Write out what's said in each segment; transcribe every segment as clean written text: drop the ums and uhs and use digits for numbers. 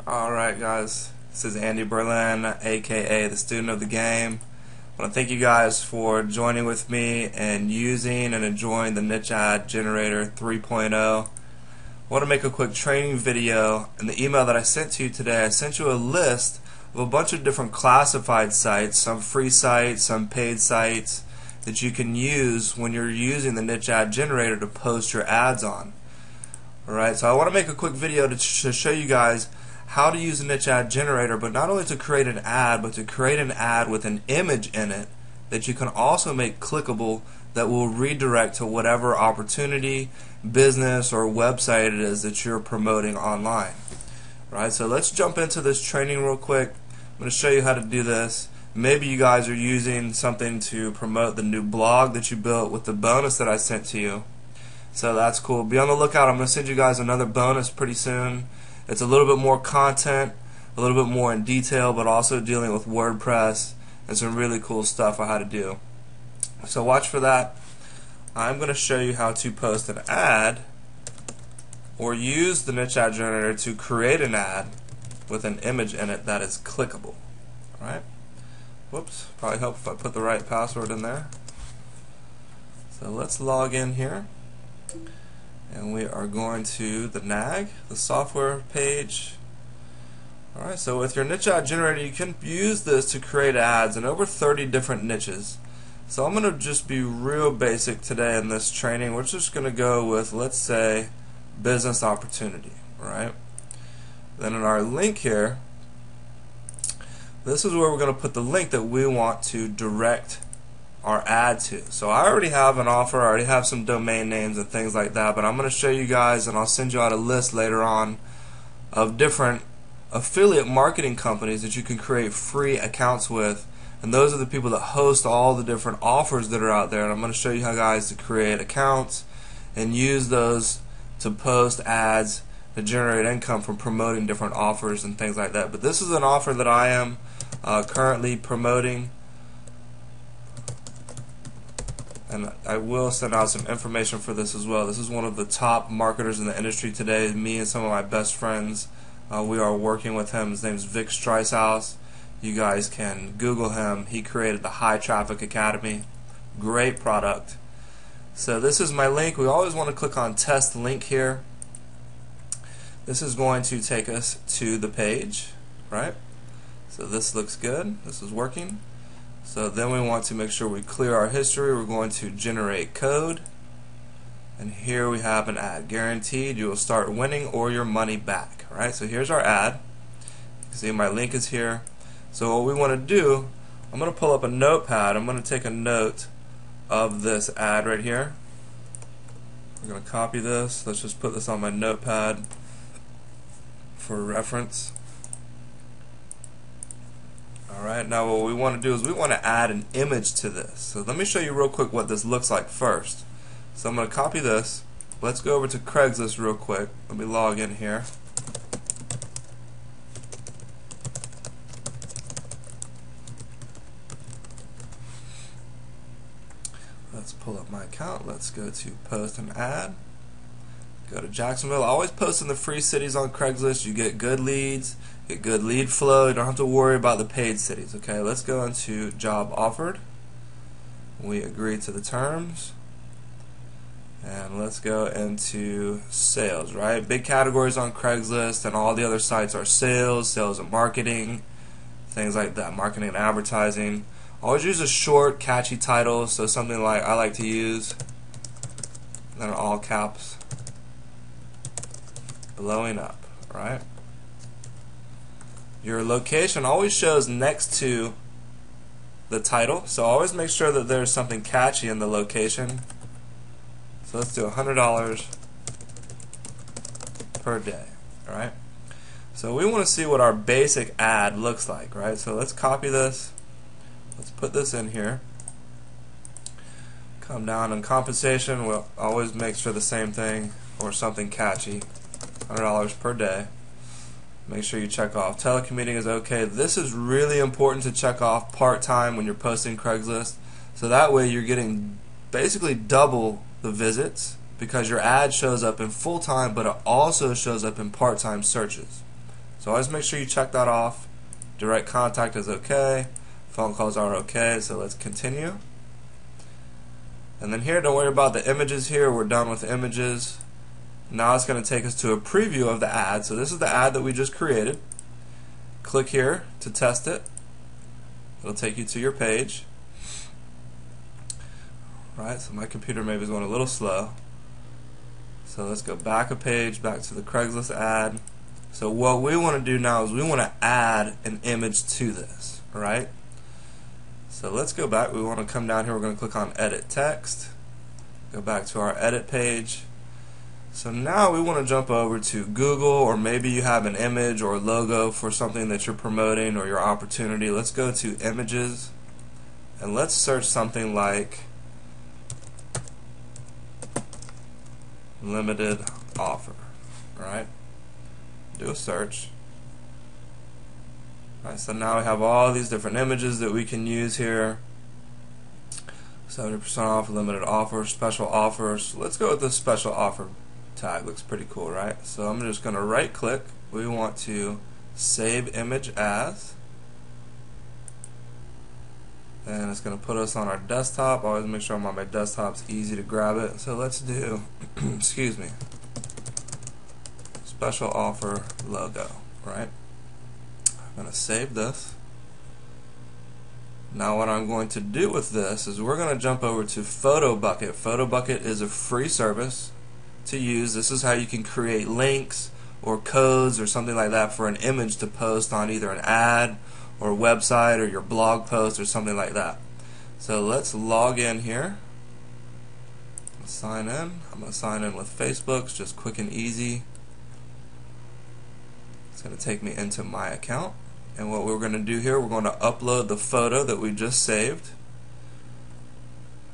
Alright guys, this is Andy Berlin, aka the student of the game. I want to thank you guys for joining with me and using and enjoying the Niche Ad Generator 3.0. I want to make a quick training video. In the email that I sent to you today, I sent you a list of a bunch of different classified sites, some free sites, some paid sites, that you can use when you're using the Niche Ad Generator to post your ads on. Alright, so I want to make a quick video to show you guys how to use a Niche Ad Generator, but not only to create an ad, but to create an ad with an image in it that you can also make clickable, that will redirect to whatever opportunity, business, or website it is that you're promoting online. Right, so let's jump into this training real quick. I'm going to show you how to do this. Maybe you guys are using something to promote the new blog that you built with the bonus that I sent to you. So that's cool. Be on the lookout. I'm going to send you guys another bonus pretty soon. It's a little bit more content, a little bit more in detail, but also dealing with WordPress and some really cool stuff on how to do. So watch for that. I'm going to show you how to post an ad or use the Niche Ad Generator to create an ad with an image in it that is clickable. Alright? Whoops, probably help if I put the right password in there. So let's log in here. And we are going to the NAG, the software page. Alright, so with your Niche Ad Generator, you can use this to create ads in over 30 different niches. So I'm going to just be real basic today in this training. We're just going to go with, let's say, business opportunity. Right? Then in our link here, this is where we're going to put the link that we want to direct our ad to. So I already have an offer, I already have some domain names and things like that, but I'm going to show you guys, and I'll send you out a list later on of different affiliate marketing companies that you can create free accounts with, and those are the people that host all the different offers that are out there. And I'm going to show you how guys to create accounts and use those to post ads to generate income from promoting different offers and things like that. But this is an offer that I am currently promoting, and I will send out some information for this as well. This is one of the top marketers in the industry today. Me and some of my best friends, we are working with him. His name is Vic Streishaus. You guys can Google him. He created the High Traffic Academy. Great product. So this is my link. We always want to click on test link here. This is going to take us to the page, right? So this looks good. This is working. So then we want to make sure we clear our history. We're going to generate code, and here we have an ad. Guaranteed you will start winning or your money back. Alright, so here's our ad. You can see my link is here. So what we want to do, I'm going to pull up a notepad. I'm going to take a note of this ad right here. We're going to copy this. Let's just put this on my notepad for reference. Alright, now what we want to do is we want to add an image to this. So let me show you real quick what this looks like first. So I'm going to copy this. Let's go over to Craigslist real quick. Let me log in here. Let's pull up my account. Let's go to post an ad. Go to Jacksonville. I always post in the free cities on Craigslist. You get good leads, get good lead flow. You don't have to worry about the paid cities. Okay, let's go into job offered. We agree to the terms. And let's go into sales, right? Big categories on Craigslist and all the other sites are sales, sales and marketing, things like that, marketing and advertising. Always use a short, catchy title, so something like I like to use, then all caps, blowing up, right? Your location always shows next to the title, so always make sure that there's something catchy in the location. So let's do $100 per day, alright? So we want to see what our basic ad looks like, right? So let's copy this. Let's put this in here. Come down in compensation, we'll always make sure the same thing or something catchy. $100 per day. Make sure you check off telecommuting is okay. This is really important to check off part-time when you're posting Craigslist, so that way you're getting basically double the visits because your ad shows up in full-time, but it also shows up in part-time searches. So always make sure you check that off. Direct contact is okay. Phone calls are okay. So let's continue. And then here, don't worry about the images here. We're done with images. Now it's going to take us to a preview of the ad. So this is the ad that we just created. Click here to test it. It'll take you to your page. Right, so my computer maybe is going a little slow. So let's go back a page, back to the Craigslist ad. So what we want to do now is we want to add an image to this. Alright? So let's go back. We want to come down here. We're going to click on Edit Text. Go back to our edit page. So now we want to jump over to Google, or maybe you have an image or logo for something that you're promoting or your opportunity. Let's go to Images and let's search something like limited offer. Alright? Do a search. Alright, so now we have all these different images that we can use here. 70% off, limited offer, special offers. Let's go with the special offer tag. Looks pretty cool, right? So I'm just going to right click. We want to save image as, and it's going to put us on our desktop. Always make sure I'm on my desktop. It's easy to grab it. So let's do excuse me, special offer logo. Right? I'm going to save this. Now what I'm going to do with this is we're going to jump over to Photobucket. Photobucket is a free service to use. This is how you can create links or codes or something like that for an image to post on either an ad or a website or your blog post or something like that. So let's log in here. Let's sign in. I'm going to sign in with Facebook. It's just quick and easy. It's going to take me into my account. And what we're going to do here, we're going to upload the photo that we just saved.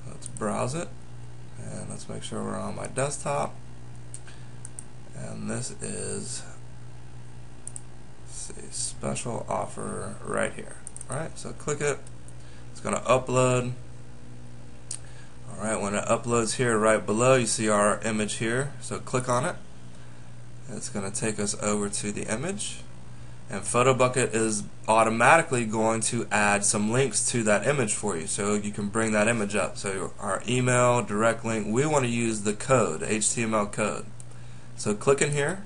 Let's browse it. And let's make sure we're on my desktop. And this is, let's see, special offer right here. Alright, so click it. It's going to upload. Alright, when it uploads here right below, you see our image here. So click on it. It's going to take us over to the image. And Photobucket is automatically going to add some links to that image for you, so you can bring that image up. So our email, direct link, we want to use the code, HTML code. So click in here,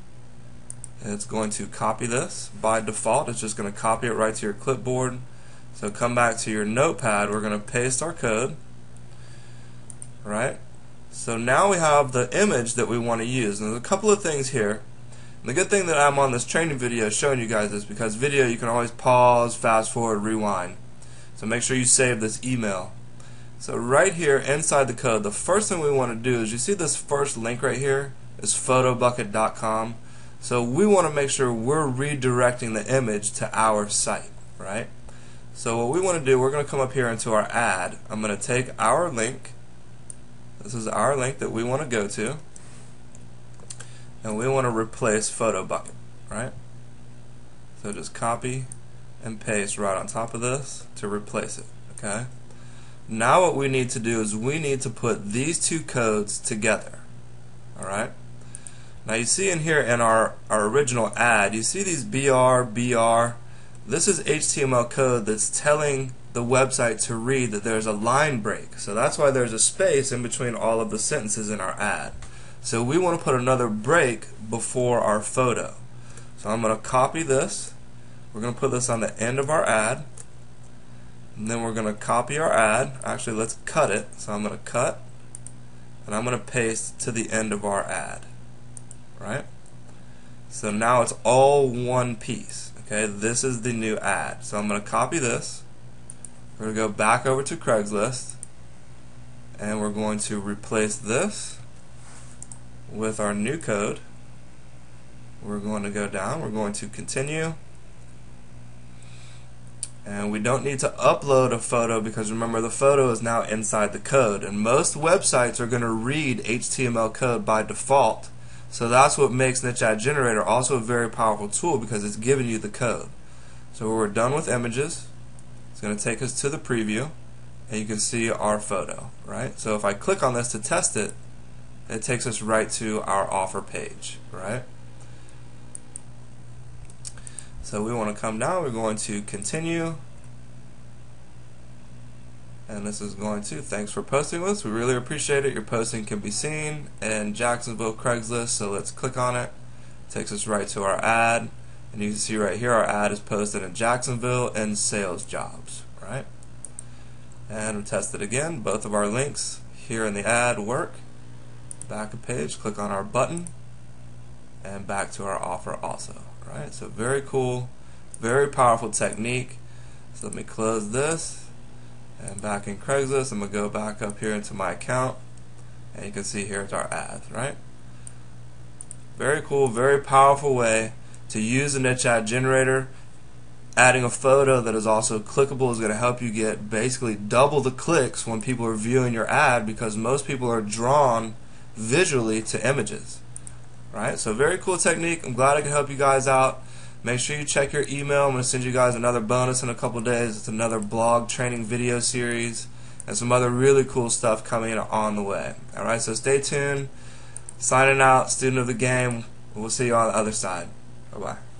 and it's going to copy this. By default, it's just going to copy it right to your clipboard. So come back to your notepad, we're going to paste our code. Right? So now we have the image that we want to use. And there's a couple of things here. And the good thing that I'm on this training video showing you guys this, because video you can always pause, fast forward, rewind. So make sure you save this email. So right here inside the code, the first thing we want to do is, you see this first link right here is photobucket.com. So we want to make sure we're redirecting the image to our site, right? So what we want to do, we're going to come up here into our ad. I'm going to take our link. This is our link that we want to go to. And we want to replace Photobucket, right? So just copy and paste right on top of this to replace it, okay? Now what we need to do is we need to put these two codes together, alright? Now you see in here in our original ad, you see these BR. This is HTML code that's telling the website to read that there's a line break. So that's why there's a space in between all of the sentences in our ad. So we want to put another break before our photo. So I'm going to copy this. We're going to put this on the end of our ad. And then we're going to copy our ad. Actually, let's cut it. So I'm going to cut. And I'm going to paste to the end of our ad. Right? So now it's all one piece. Okay, this is the new ad. So I'm going to copy this. We're going to go back over to Craigslist. And we're going to replace this with our new code. We're going to go down, we're going to continue, and we don't need to upload a photo because remember the photo is now inside the code, and most websites are going to read HTML code by default. So that's what makes Niche Ad Generator also a very powerful tool, because it's giving you the code. So we're done with images. It's going to take us to the preview, and you can see our photo, right? So if I click on this to test it, it takes us right to our offer page, right? So we want to come down, we're going to continue, and this is going to, thanks for posting with us, we really appreciate it. Your posting can be seen in Jacksonville Craigslist, so let's click on it. It takes us right to our ad, and you can see right here our ad is posted in Jacksonville and sales jobs, right? And we'll test it again. Both of our links here in the ad work. Back a page, click on our button, and back to our offer also, right? So very cool, very powerful technique. So let me close this, and back in Craigslist, I'm going to go back up here into my account, and you can see here it's our ads, right? Very cool, very powerful way to use a niche ad generator. Adding a photo that is also clickable is going to help you get basically double the clicks when people are viewing your ad, because most people are drawn visually to images, right? So very cool technique. I'm glad I could help you guys out. Make sure you check your email. I'm going to send you guys another bonus in a couple days. It's another blog training video series and some other really cool stuff coming on the way. Alright, so stay tuned. Signing out, student of the game. We'll see you on the other side. Bye-bye.